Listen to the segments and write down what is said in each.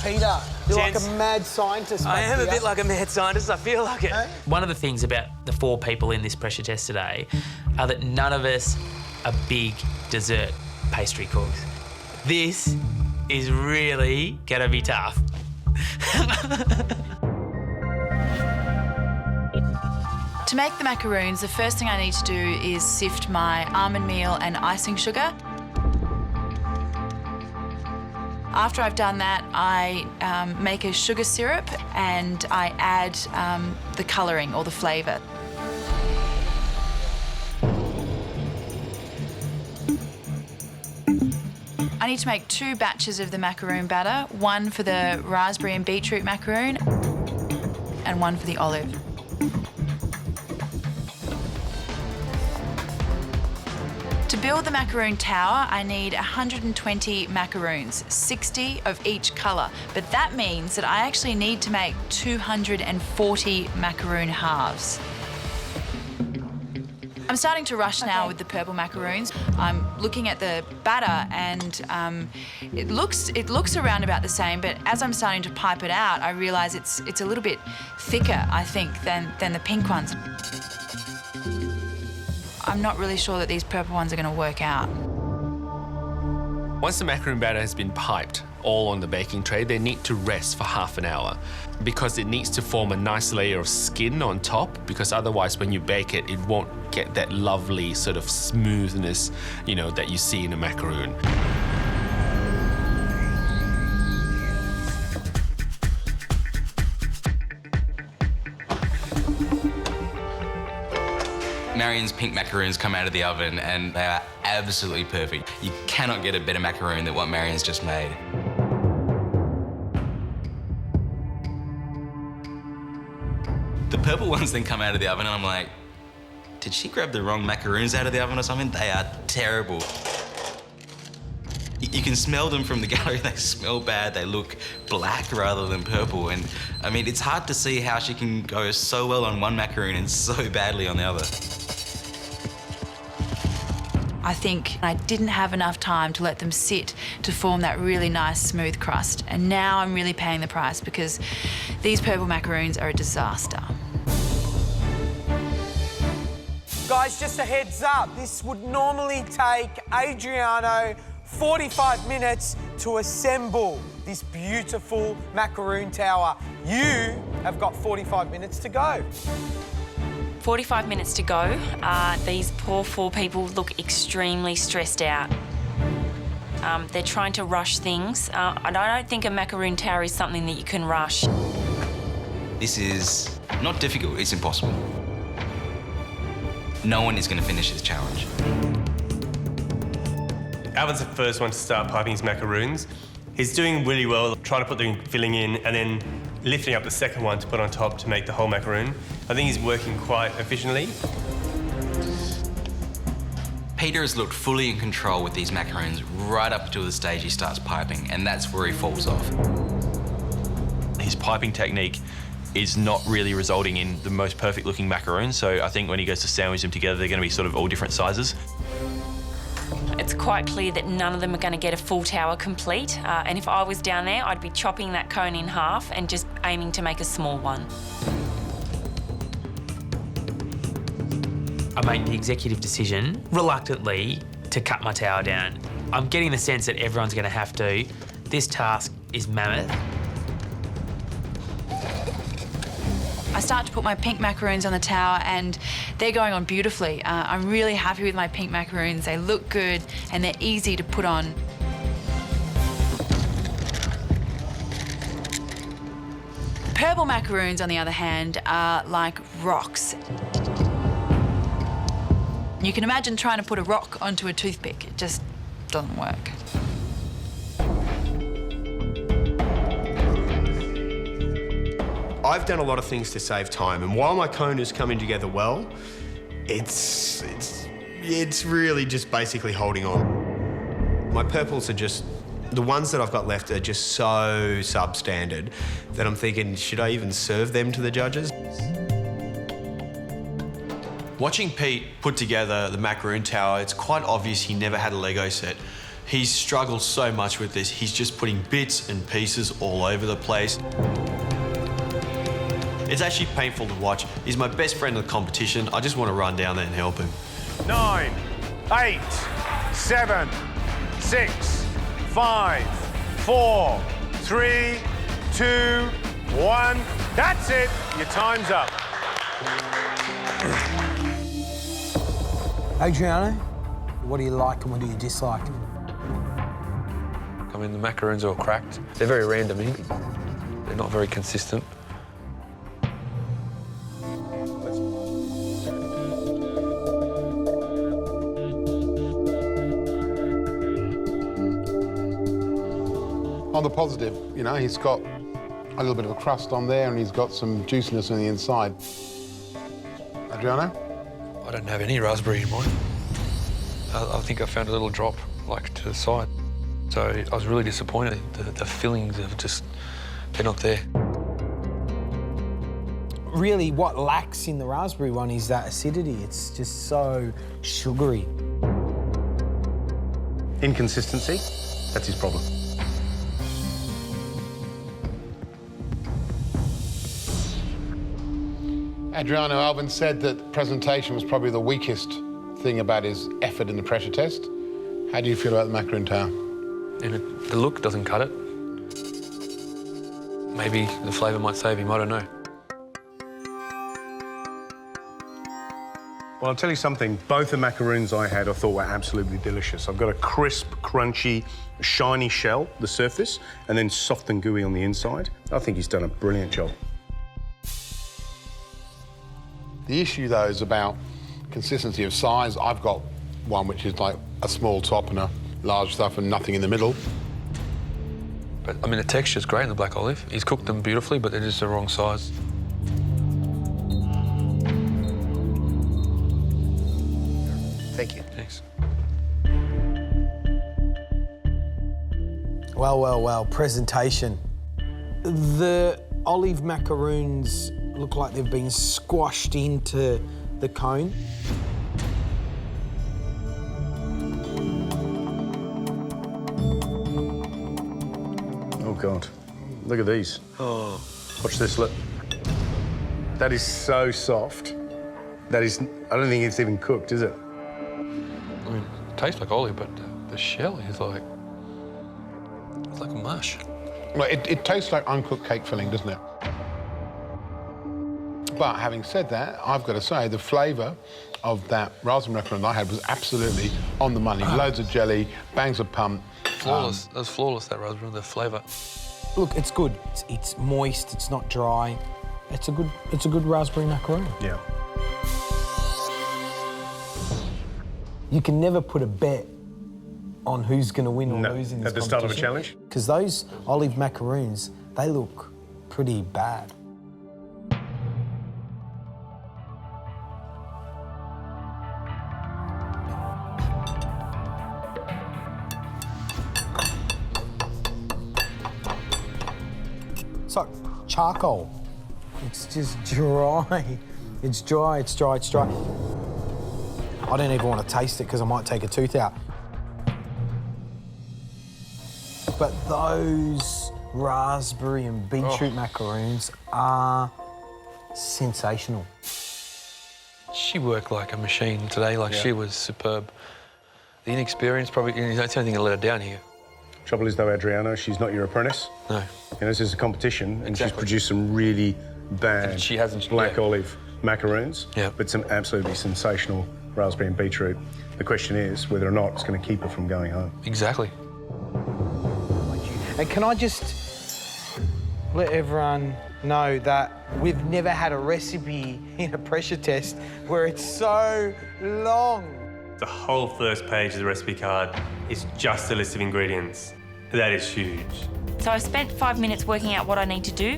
Peter, you're like Gents, a mad scientist. I am here. a bit like a mad scientist, I feel like it. Hey? One of the things about the 4 people in this pressure test today are that none of us are big dessert pastry cooks. This is really gonna be tough. To make the macaroons, the first thing I need to do is sift my almond meal and icing sugar. After I've done that, I make a sugar syrup and I add the colouring or the flavour. I need to make 2 batches of the macaroon batter, one for the raspberry and beetroot macaroon and one for the olive. To build the macaroon tower, I need 120 macaroons, 60 of each colour, but that means that I actually need to make 240 macaroon halves. I'm starting to rush now with the purple macaroons. I'm looking at the batter and it looks around about the same, but as I'm starting to pipe it out, I realise it's a little bit thicker, I think, than the pink ones. I'm not really sure that these purple ones are going to work out. Once the macaroon batter has been piped all on the baking tray, they need to rest for half an hour because it needs to form a nice layer of skin on top, because otherwise when you bake it, it won't get that lovely sort of smoothness, you know, that you see in a macaroon. Marion's pink macaroons come out of the oven and they are absolutely perfect. You cannot get a better macaroon than what Marion's just made. The purple ones then come out of the oven and I'm like, did she grab the wrong macaroons out of the oven or something? They are terrible. You can smell them from the gallery. They smell bad. They look black rather than purple. And I mean, it's hard to see how she can go so well on one macaroon and so badly on the other. I think I didn't have enough time to let them sit to form that really nice smooth crust. And now I'm really paying the price because these purple macaroons are a disaster. Guys, just a heads up, this would normally take Adriano 45 minutes to assemble this beautiful macaroon tower. You have got 45 minutes to go. 45 minutes to go. These poor 4 people look extremely stressed out. They're trying to rush things. I don't think a macaroon tower is something that you can rush. This is not difficult, it's impossible. No one is going to finish this challenge. Alvin's the first one to start piping his macaroons. He's doing really well, trying to put the filling in and then lifting up the second one to put on top to make the whole macaroon. I think he's working quite efficiently. Peter has looked fully in control with these macaroons right up until the stage he starts piping, and that's where he falls off. His piping technique is not really resulting in the most perfect looking macaroon, so I think when he goes to sandwich them together, they're going to be sort of all different sizes. It's quite clear that none of them are going to get a full tower complete, and if I was down there, I'd be chopping that cone in half and just aiming to make a small one. I made the executive decision, reluctantly, to cut my tower down. I'm getting the sense that everyone's going to have to. This task is mammoth. I start to put my pink macaroons on the tower and they're going on beautifully. I'm really happy with my pink macaroons. They look good and they're easy to put on. Purple macaroons, on the other hand, are like rocks. You can imagine trying to put a rock onto a toothpick. It just doesn't work. I've done a lot of things to save time, and while my cone is coming together well, it's really just basically holding on. My purples are just, the ones that I've got left are just so substandard that I'm thinking, should I even serve them to the judges? Watching Pete put together the macaroon tower, it's quite obvious he never had a Lego set. He's struggled so much with this. He's just putting bits and pieces all over the place. It's actually painful to watch. He's my best friend in the competition. I just want to run down there and help him. 9, 8, 7, 6, 5, 4, 3, 2, 1. That's it. Your time's up. Adriano, what do you like and what do you dislike? I mean, the macaroons are all cracked. They're very random. They're not very consistent. On the positive, you know, he's got a little bit of a crust on there and he's got some juiciness on the inside. Adriano? I don't have any raspberry in mine. I think I found a little drop, like, to the side. So I was really disappointed. The fillings have just, they're not there. Really, what lacks in the raspberry one is that acidity. It's just so sugary. Inconsistency, that's his problem. Adriano, Alvin said that presentation was probably the weakest thing about his effort in the pressure test. How do you feel about the macaroon tower? The look doesn't cut it. Maybe the flavour might save him, I don't know. Well, I'll tell you something. Both the macaroons I had I thought were absolutely delicious. I've got a crisp, crunchy, shiny shell, the surface, and then soft and gooey on the inside. I think he's done a brilliant job. The issue, though, is about consistency of size. I've got one which is like a small top and a large stuff and nothing in the middle. But, I mean, the texture's great in the black olive. He's cooked them beautifully, but they're just the wrong size. Thank you. Thanks. Well, presentation. The olive macaroons look like they've been squashed into the cone. Oh, God. Look at these. Oh. Watch this, look. That is so soft. That is... I don't think it's even cooked, is it? I mean, it tastes like olive, but the shell is like... It's like a mush. Well, it tastes like uncooked cake filling, doesn't it? But having said that, I've got to say the flavour of that raspberry macaroon I had was absolutely on the money. Loads of jelly, bangs of pump. Flawless. That was flawless, that raspberry, the flavour. Look, it's good. It's moist. It's not dry. It's a good raspberry macaroon. Yeah. You can never put a bet on who's going to win or lose in this At the start of a challenge? Because those olive macaroons, they look pretty bad. It's like charcoal. It's just dry. It's dry, it's dry, it's dry. I don't even want to taste it because I might take a tooth out. But those raspberry and beetroot macaroons are sensational. She worked like a machine today, like she was superb. The inexperience probably, that's the only thing that let her down here. Trouble is, though, Adriano, she's not your apprentice. No. You know, this is a competition, and she's Exactly. produced some really bad She hasn't- black yeah. olive macaroons, Yeah. but some absolutely sensational raspberry and beetroot. The question is whether or not it's going to keep her from going home. Exactly. And can I just let everyone know that we've never had a recipe in a pressure test where it's so long. The whole first page of the recipe card is just a list of ingredients. That is huge. So I've spent 5 minutes working out what I need to do.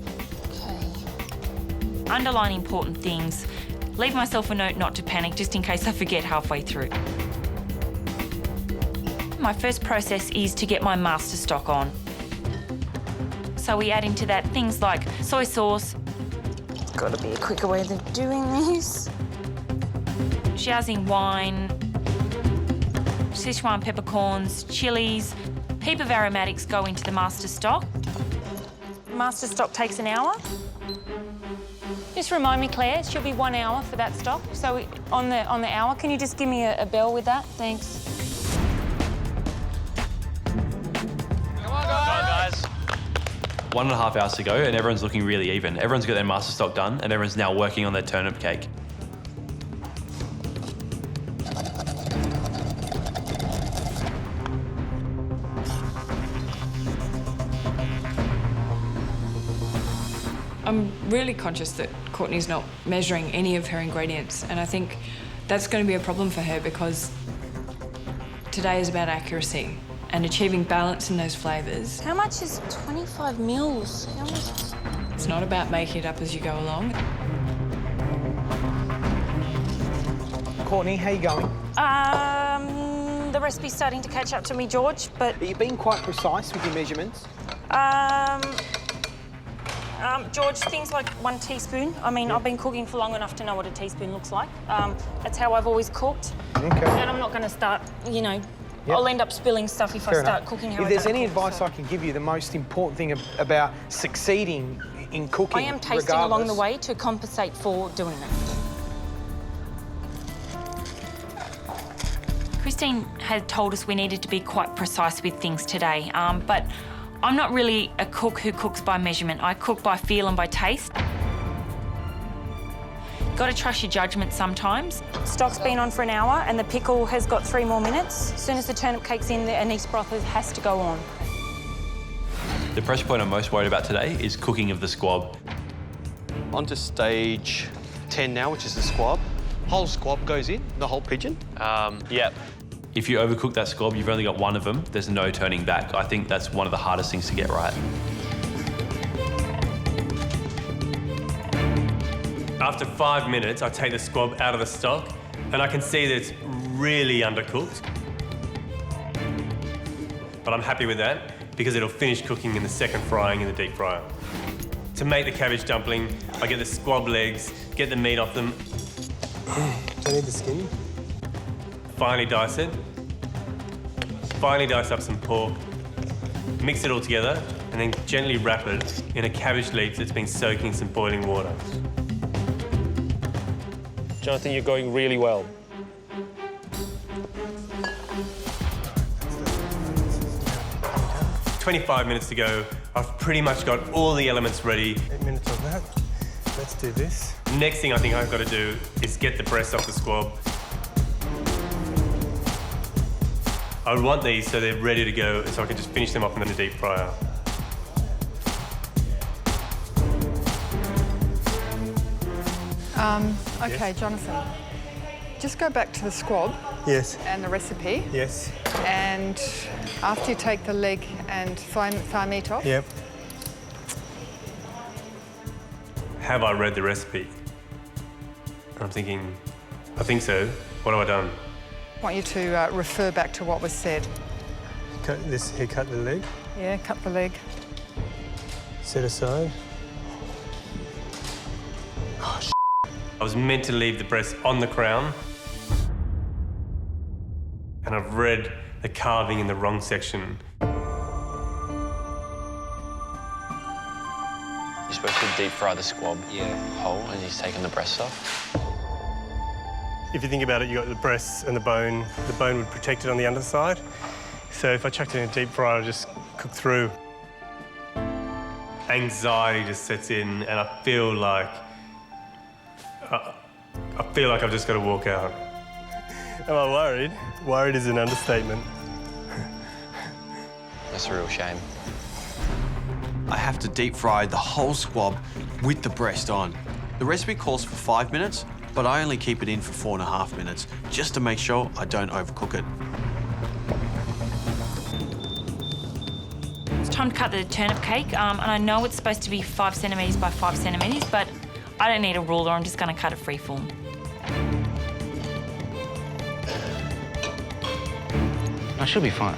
Underline important things. Leave myself a note not to panic just in case I forget halfway through. My first process is to get my master stock on. So we add into that things like soy sauce. Gotta be a quicker way than doing this. Xiaoxing wine. Sichuan peppercorns, chilies, heap of aromatics go into the master stock. Master stock takes an hour. Just remind me, Claire, she'll be 1 hour for that stock. So on the hour, can you just give me a bell with that? Thanks. Come on, guys. 1.5 hours to go, and everyone's looking really even. Everyone's got their master stock done, and everyone's now working on their turnip cake. I'm really conscious that Courtney's not measuring any of her ingredients, and I think that's going to be a problem for her because today is about accuracy and achieving balance in those flavours. How much is 25 mils? How much is... It's not about making it up as you go along. Courtney, how you going? The recipe's starting to catch up to me, George, but... Are you being quite precise with your measurements? George, things like 1 teaspoon. I mean, I've been cooking for long enough to know what a teaspoon looks like. That's how I've always cooked. Okay. And I'm not going to start, you know, I'll end up spilling stuff if I start cooking how If I there's don't any cook, advice so. I can give you, the most important thing about succeeding in cooking, I am tasting along the way to compensate for doing that. Christine had told us we needed to be quite precise with things today, but I'm not really a cook who cooks by measurement. I cook by feel and by taste. Got to trust your judgment sometimes. Stock's been on for an hour and the pickle has got 3 more minutes. As soon as the turnip cake's in, the anise broth has to go on. The pressure point I'm most worried about today is cooking of the squab. On to stage 10 now, which is the squab. Whole squab goes in, the whole pigeon. Yeah. If you overcook that squab, you've only got 1 of them, there's no turning back. I think that's one of the hardest things to get right. After 5 minutes, I take the squab out of the stock and I can see that it's really undercooked. But I'm happy with that because it'll finish cooking in the second frying in the deep fryer. To make the cabbage dumpling, I get the squab legs, get the meat off them. Do I need the skin? Finely dice it. Finely dice up some pork. Mix it all together and then gently wrap it in a cabbage leaf that's been soaking in some boiling water. Jonathan, you're going really well. It's 25 minutes to go. I've pretty much got all the elements ready. 8 minutes of that. Let's do this. Next thing I think I've got to do is get the breast off the squab. I want these so they're ready to go, so I can just finish them off in the deep fryer. Okay, Jonathan, just go back to the squab. Yes. And the recipe. Yes. And after you take the leg and thigh meat off. Yep. Have I read the recipe? I'm thinking, I think so. What have I done? I want you to refer back to what was said. Cut the leg. Yeah, cut the leg. Set aside. I was meant to leave the breast on the crown, and I've read the carving in the wrong section. You're supposed to deep fry the squab whole, and he's taking the breast off. If you think about it, you got the breasts and the bone. The bone would protect it on the underside. So if I chucked it in a deep fryer, it'll just cook through. Anxiety just sets in, and I feel like I've just got to walk out. Am I worried? Worried is an understatement. That's a real shame. I have to deep fry the whole squab with the breast on. The recipe calls for 5 minutes, but I only keep it in for 4.5 minutes, just to make sure I don't overcook it. It's time to cut the turnip cake, and I know it's supposed to be 5 centimetres by 5 centimetres, but I don't need a ruler, I'm just going to cut it freeform. No, she'll be fine.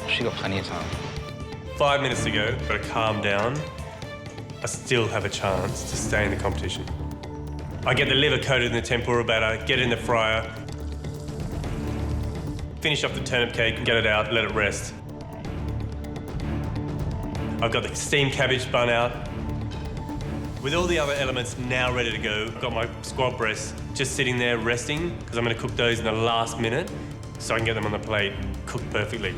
She got plenty of time. 5 minutes to go, got to calm down. I still have a chance to stay in the competition. I get the liver coated in the tempura batter, get it in the fryer. finish off the turnip cake, get it out, let it rest. I've got the steamed cabbage bun out. With all the other elements now ready to go, I've got my squab breasts just sitting there resting because I'm going to cook those in the last minute so I can get them on the plate cooked perfectly.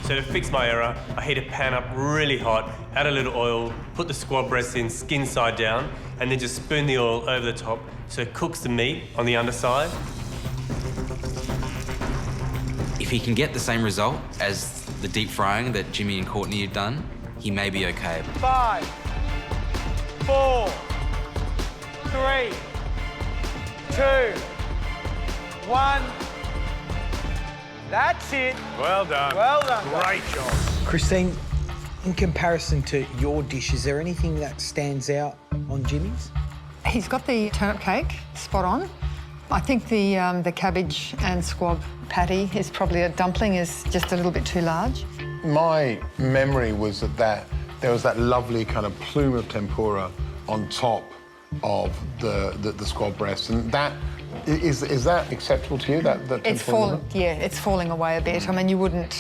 So to fix my error, I heat a pan up really hot, add a little oil, put the squab breasts in skin side down, and then just spoon the oil over the top so it cooks the meat on the underside. If he can get the same result as the deep frying that Jimmy and Courtney have done, he may be okay. 5, 4, 3, 2, 1. That's it. Well done. Well done. Great job. Christine, in comparison to your dish, is there anything that stands out on Jimmy's? He's got the turnip cake spot on. I think the cabbage and squab patty is probably a dumpling is just a little bit too large. My memory was that there was that lovely kind of plume of tempura on top of the squab breast, and that is that acceptable to you? That It's falling away a bit. I mean, you wouldn't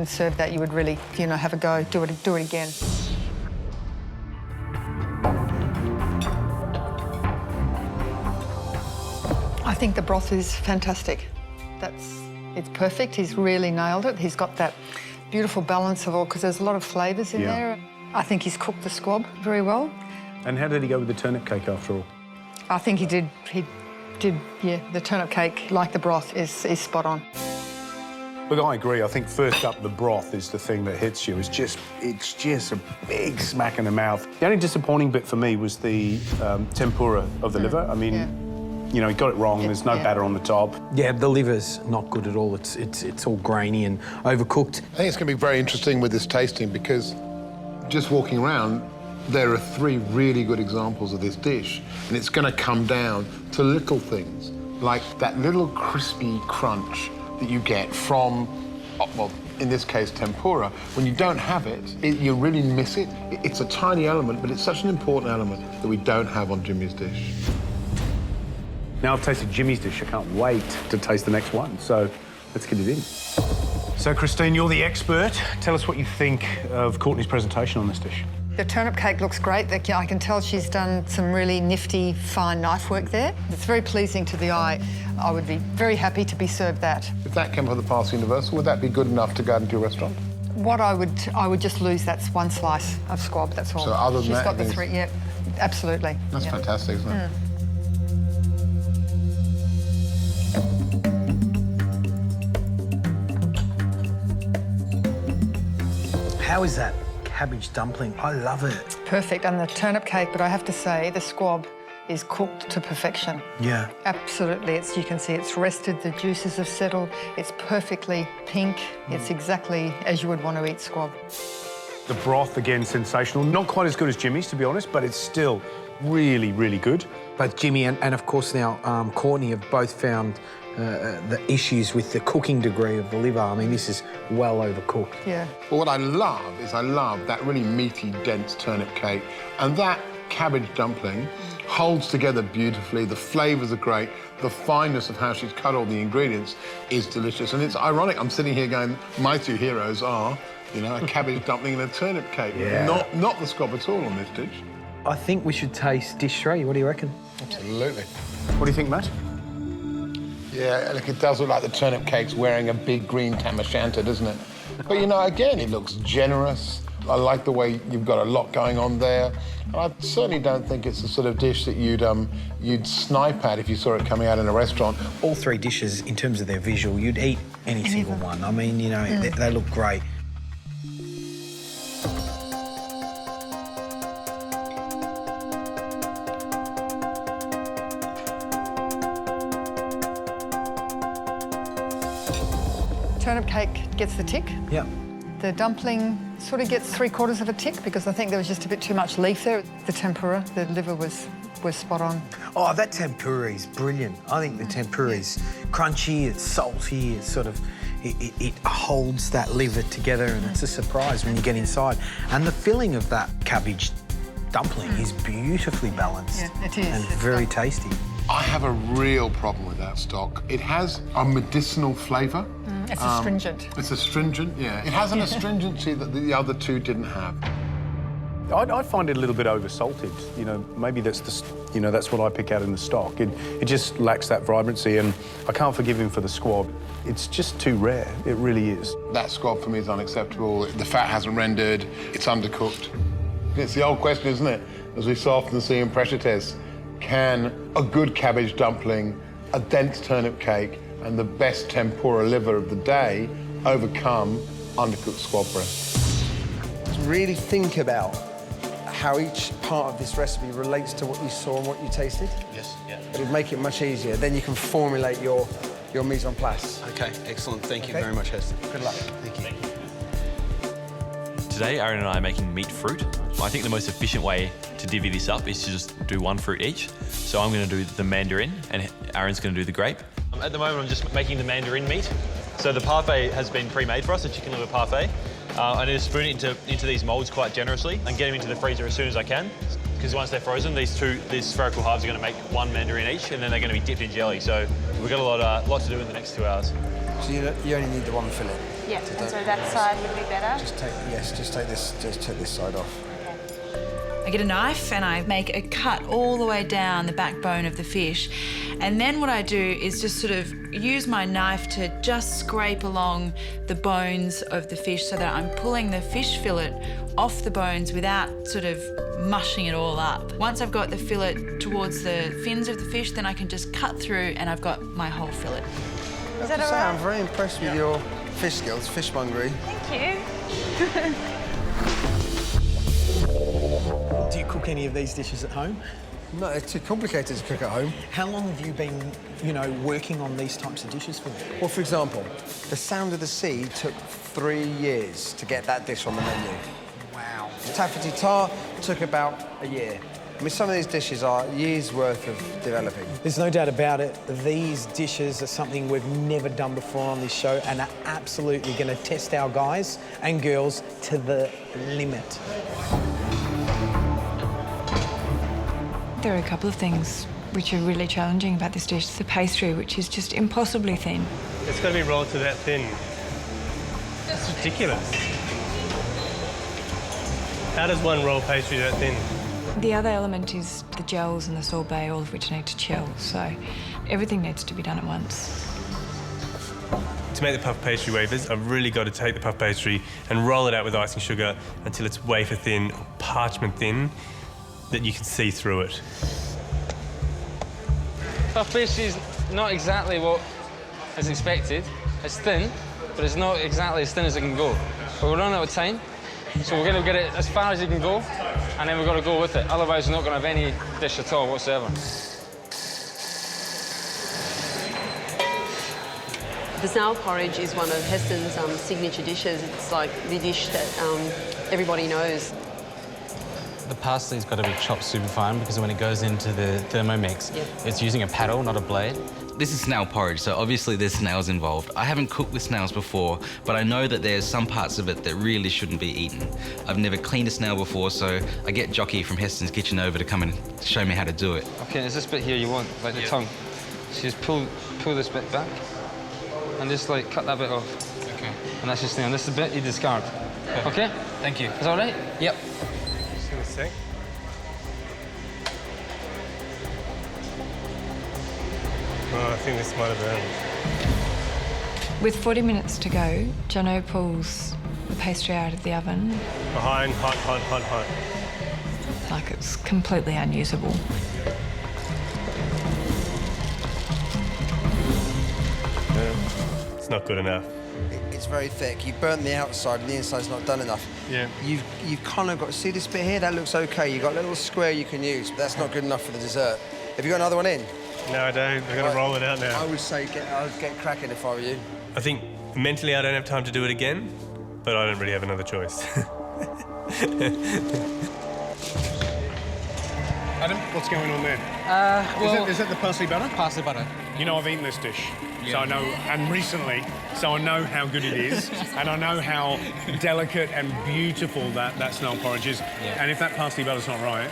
serve that. You would really, have a go, do it again. I think the broth is fantastic. It's perfect. He's really nailed it. He's got that beautiful balance of all, because there's a lot of flavours in there. I think he's cooked the squab very well. And how did he go with the turnip cake after all? I think he did, the turnip cake, like the broth, is spot on. Look, I agree. I think first up, the broth is the thing that hits you. It's just a big smack in the mouth. The only disappointing bit for me was the tempura of the liver. I mean, he got it wrong. There's no batter on the top. Yeah, the liver's not good at all. It's all grainy and overcooked. I think it's going to be very interesting with this tasting, because just walking around, there are 3 really good examples of this dish, and it's going to come down to little things, like that little crispy crunch that you get from, well, in this case, tempura. When you don't have it, you really miss it. It's a tiny element, but it's such an important element that we don't have on Jimmy's dish. Now I've tasted Jimmy's dish, I can't wait to taste the next one. So let's get it in. So, Christine, you're the expert. Tell us what you think of Courtney's presentation on this dish. The turnip cake looks great. I can tell she's done some really nifty, fine knife work there. It's very pleasing to the eye. I would be very happy to be served that. If that came from the Past Universal, would that be good enough to go into your restaurant? What I would just lose that's one slice of squab, that's all. So other than she's that, got the 3, yeah, absolutely. That's fantastic, isn't it? How is that cabbage dumpling? I love it. Perfect, and the turnip cake, but I have to say the squab is cooked to perfection. Yeah. Absolutely, you can see it's rested, the juices have settled, it's perfectly pink, it's exactly as you would want to eat squab. The broth, again, sensational. Not quite as good as Jimmy's, to be honest, but it's still really, really good. Both Jimmy and of course now Courtney have both found the issues with the cooking degree of the liver. I mean, this is well overcooked. Yeah. But what I love is that really meaty, dense turnip cake, and that cabbage dumpling holds together beautifully. The flavours are great. The fineness of how she's cut all the ingredients is delicious. And it's ironic, I'm sitting here going, my 2 heroes are, a cabbage dumpling and a turnip cake. Yeah. Not the squab at all on this dish. I think we should taste dish 3. What do you reckon? Absolutely. What do you think, Matt? Yeah, look, it does look like the turnip cake's wearing a big green tam o' shanter, doesn't it? But, again, it looks generous. I like the way you've got a lot going on there. And I certainly don't think it's the sort of dish that you'd snipe at if you saw it coming out in a restaurant. All 3 dishes, in terms of their visual, you'd eat any single one. I mean, they look great. Turnip cake gets the tick. Yeah. The dumpling sort of gets 3/4 of a tick because I think there was just a bit too much leaf there. The tempura, the liver was spot on. Oh, that tempura is brilliant. I think the tempura is crunchy, it's salty, it's sort of, it holds that liver together, and it's a surprise when you get inside. And the filling of that cabbage dumpling is beautifully balanced. Yeah, it is. And very tasty. I have a real problem with that stock. It has a medicinal flavour. It's astringent. It's astringent, yeah. It has an astringency that the other two didn't have. I find it a little bit over-salted. You know, maybe that's that's what I pick out in the stock. It just lacks that vibrancy, and I can't forgive him for the squab. It's just too rare. It really is. That squab for me is unacceptable. The fat hasn't rendered. It's undercooked. It's the old question, isn't it? As we so often see in pressure tests, can a good cabbage dumpling, a dense turnip cake, and the best tempura liver of the day overcome undercooked squab breast? Really think about how each part of this recipe relates to what you saw and what you tasted. Yes, yeah. It'll make it much easier. Then you can formulate your mise en place. Okay, excellent. Thank you very much, Heston. Good luck. Thank you. Today, Aaron and I are making meat fruit. I think the most efficient way to divvy this up is to just do one fruit each. So I'm going to do the mandarin, and Aaron's going to do the grape. At the moment, I'm just making the mandarin meat. So the parfait has been pre-made for us, a chicken liver parfait. I need to spoon it into these moulds quite generously and get them into the freezer as soon as I can. Because once they're frozen, these spherical halves are going to make one mandarin each, and then they're going to be dipped in jelly. So we've got a lot to do in the next 2 hours. So you only need the one fillet. Yeah, and so that side would be better. Just take this side off. I get a knife and I make a cut all the way down the backbone of the fish. And then what I do is just sort of use my knife to just scrape along the bones of the fish so that I'm pulling the fish fillet off the bones without sort of mushing it all up. Once I've got the fillet towards the fins of the fish, then I can just cut through and I've got my whole fillet. Is that all right? I'm very impressed with your fish skills, fishmongery. Thank you. Do you cook any of these dishes at home? No, it's too complicated to cook at home. How long have you been, working on these types of dishes for? Well, for example, the Sound of the Sea took 3 years to get that dish on the menu. Wow. Taffety Tar took about a year. I mean, some of these dishes are years' worth of developing. There's no doubt about it. These dishes are something we've never done before on this show and are absolutely going to test our guys and girls to the limit. There are a couple of things which are really challenging about this dish. The pastry, which is just impossibly thin. It's got to be rolled to that thin. It's ridiculous. How does one roll pastry that thin? The other element is the gels and the sorbet, all of which need to chill. So everything needs to be done at once. To make the puff pastry wafers, I've really got to take the puff pastry and roll it out with icing sugar until it's wafer thin, or parchment thin, that you can see through it. Puff pastry is not exactly what is expected. It's thin, but it's not exactly as thin as it can go. But we're running out of time, so we're going to get it as far as it can go, and then we've got to go with it. Otherwise, we're not going to have any dish at all whatsoever. The snail porridge is one of Heston's signature dishes. It's like the dish that everybody knows. The parsley's got to be chopped super fine because when it goes into the Thermomix, it's using a paddle, not a blade. This is snail porridge, so obviously there's snails involved. I haven't cooked with snails before, but I know that there's some parts of it that really shouldn't be eaten. I've never cleaned a snail before, so I get Jockey from Heston's Kitchen over to come and show me how to do it. OK, there's this bit here you want, like the tongue. So you just pull this bit back and just, like, cut that bit off. OK. And that's your snail. This is the bit you discard. OK? Thank you. Is that all right? Yep. Just gonna sec. Oh, I think this might have burned. With 40 minutes to go, Jono pulls the pastry out of the oven. Behind, hot, hot, hot, hot. Like it's completely unusable. It's not good enough. It's very thick. You've burnt the outside and the inside's not done enough. Yeah. You've kind of got, see this bit here? That looks okay. You've got a little square you can use, but that's not good enough for the dessert. Have you got another one in? No, I don't. I've got to roll it out now. I would say I'd get cracking if I were you. I think mentally I don't have time to do it again, but I don't really have another choice. Adam, what's going on there? Is that the parsley butter? Parsley butter. You know, I've eaten this dish, so I know, and recently, so I know how good it is, and I know how delicate and beautiful that snail porridge is. Yeah. And if that parsley butter's not right,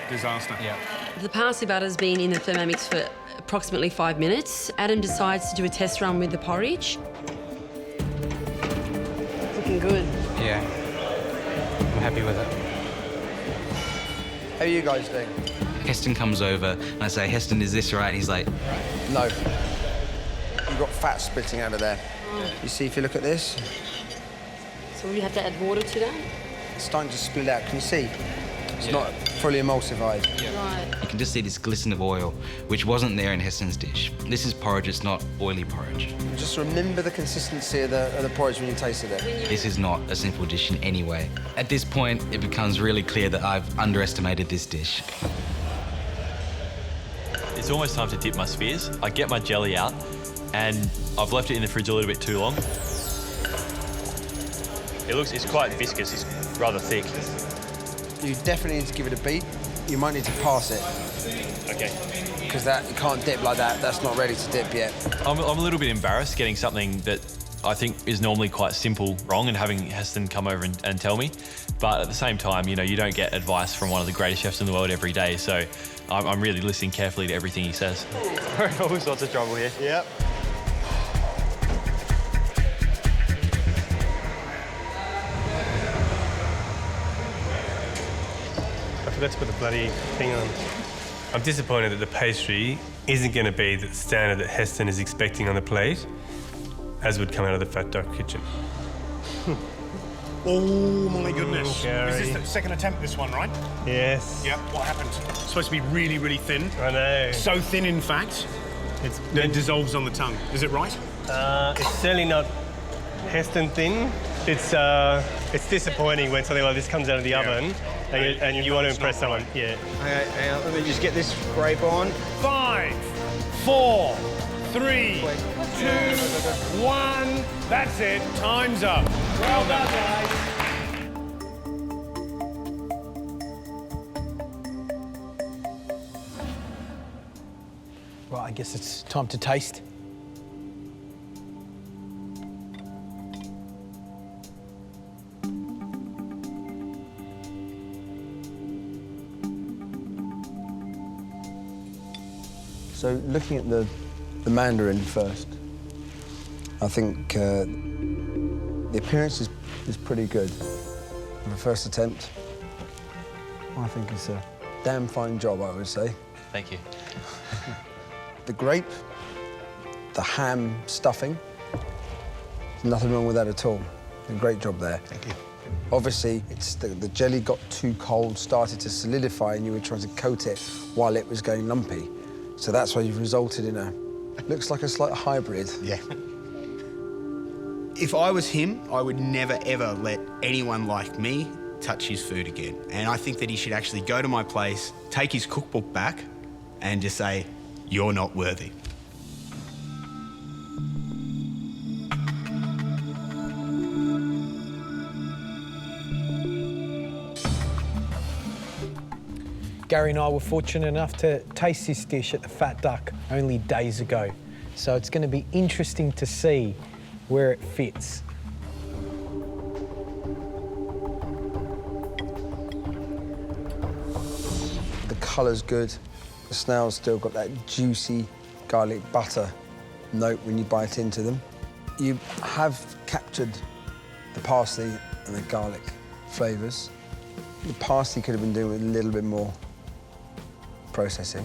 disaster. Yeah. The parsley butter's been in the Thermomix for approximately 5 minutes. Adam decides to do a test run with the porridge. It's looking good. Yeah, I'm happy with it. How are you guys doing? Heston comes over and I say, Heston, is this right? And he's like, no. You've got fat splitting out of there. You see, if you look at this, So will you have to add water to that? it's starting to split out. Can you see? It's not fully emulsified. Right. you can just see this glisten of oil, which wasn't there in Heston's dish. This is porridge, it's not oily porridge. Just remember the consistency of the porridge when you tasted it. This is not a simple dish in any way. At this point, it becomes really clear that I've underestimated this dish. It's almost time to dip my spheres. I get my jelly out, and I've left it in the fridge a little bit too long. It's quite viscous, it's rather thick. You definitely need to give it a beat. You might need to pass it. Okay. Because you can't dip like that. That's not ready to dip yet. I'm a little bit embarrassed getting something that I think is normally quite simple wrong and having Heston come over and tell me. But at the same time, you know, you don't get advice from one of the greatest chefs in the world every day. So I'm really listening carefully to everything he says. We're in all sorts of trouble here. Yep. I forgot to put the bloody thing on. I'm disappointed that the pastry isn't going to be the standard that Heston is expecting on the plate, as would come out of the Fat Duck kitchen. Oh my goodness. Gary. Is this the second attempt, this one, right? Yes. Yep. What happened? It's supposed to be really, really thin. I know. So thin, in fact, it dissolves on the tongue. Is it right? It's certainly not Heston thin. It's disappointing when something like this comes out of the oven and you want to impress someone. Right. Yeah. Okay, hang on. Let me just get this scrape on. 5, 4, 3, 2, 1. That's it. Time's up. Well done, guys. Right, I guess it's time to taste. So, looking at the mandarin first, I think the appearance is pretty good. For the first attempt, I think it's a damn fine job, I would say. Thank you. The grape, the ham stuffing, there's nothing wrong with that at all. A great job there. Thank you. Obviously, it's the jelly got too cold, started to solidify, and you were trying to coat it while it was going lumpy. So that's why you've resulted in looks like a slight hybrid. Yeah. If I was him, I would never, ever let anyone like me touch his food again. And I think that he should actually go to my place, take his cookbook back, and just say, "You're not worthy." Gary and I were fortunate enough to taste this dish at the Fat Duck only days ago. So it's going to be interesting to see where it fits. The colour's good. The snail's still got that juicy garlic butter note when you bite into them. You have captured the parsley and the garlic flavours. The parsley could have been doing with a little bit more processing,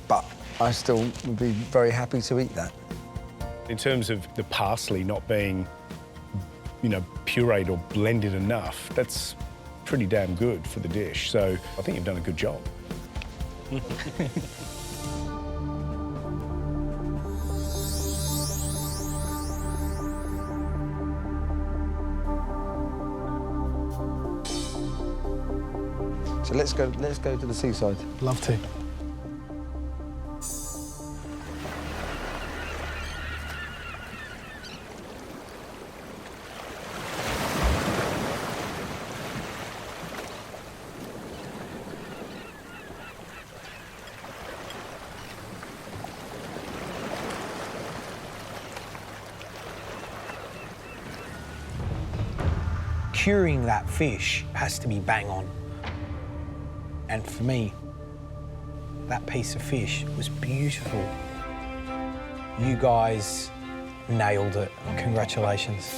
but I still would be very happy to eat that. In terms of the parsley not being, you know, pureed or blended enough, that's pretty damn good for the dish. So I think you've done a good job. So let's go to the seaside. Love to. Curing that fish has to be bang on. And for me, that piece of fish was beautiful. You guys nailed it. Congratulations.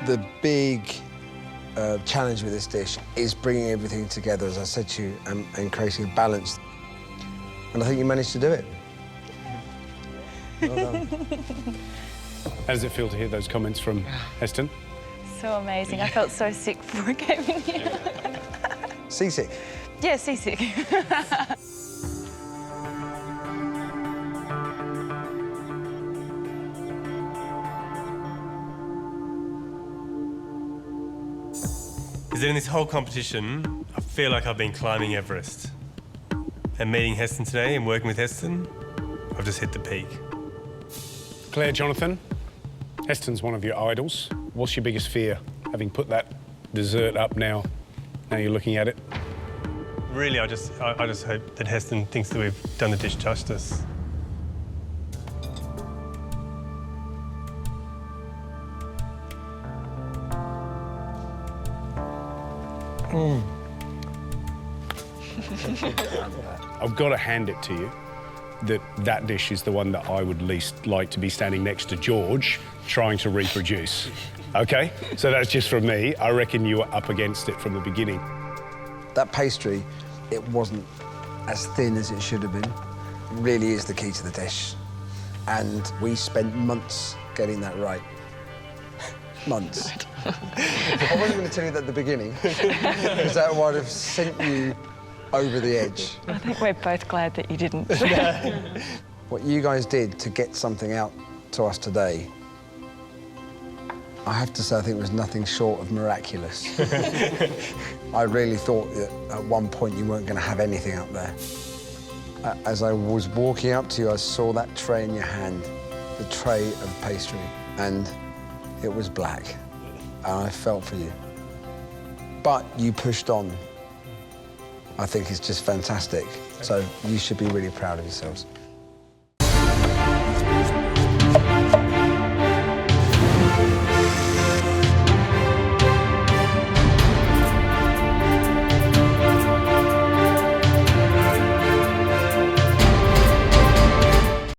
The big challenge with this dish is bringing everything together, as I said to you, and creating a balance. And I think you managed to do it. Well done. How does it feel to hear those comments from Heston? So amazing. I felt so sick before I came in here. Seasick? Yeah, seasick. Is that in this whole competition, I feel like I've been climbing Everest. And meeting Heston today and working with Heston, I've just hit the peak. Claire, Jonathan, Heston's one of your idols. What's your biggest fear, having put that dessert up now you're looking at it? Really, I just hope that Heston thinks that we've done the dish justice. I've got to hand it to you that dish is the one that I would least like to be standing next to George trying to reproduce. OK? So that's just from me. I reckon you were up against it from the beginning. That pastry, it wasn't as thin as it should have been. It really is the key to the dish. And we spent months getting that right. Months. I wasn't going to tell you that at the beginning, because that would have sent you over the edge. I think we're both glad that you didn't. What you guys did to get something out to us today, I have to say I think it was nothing short of miraculous. I really thought that at one point you weren't going to have anything up there. As I was walking up to you, I saw that tray in your hand, the tray of pastry, and it was black, and I felt for you. But you pushed on. I think it's just fantastic. So you should be really proud of yourselves.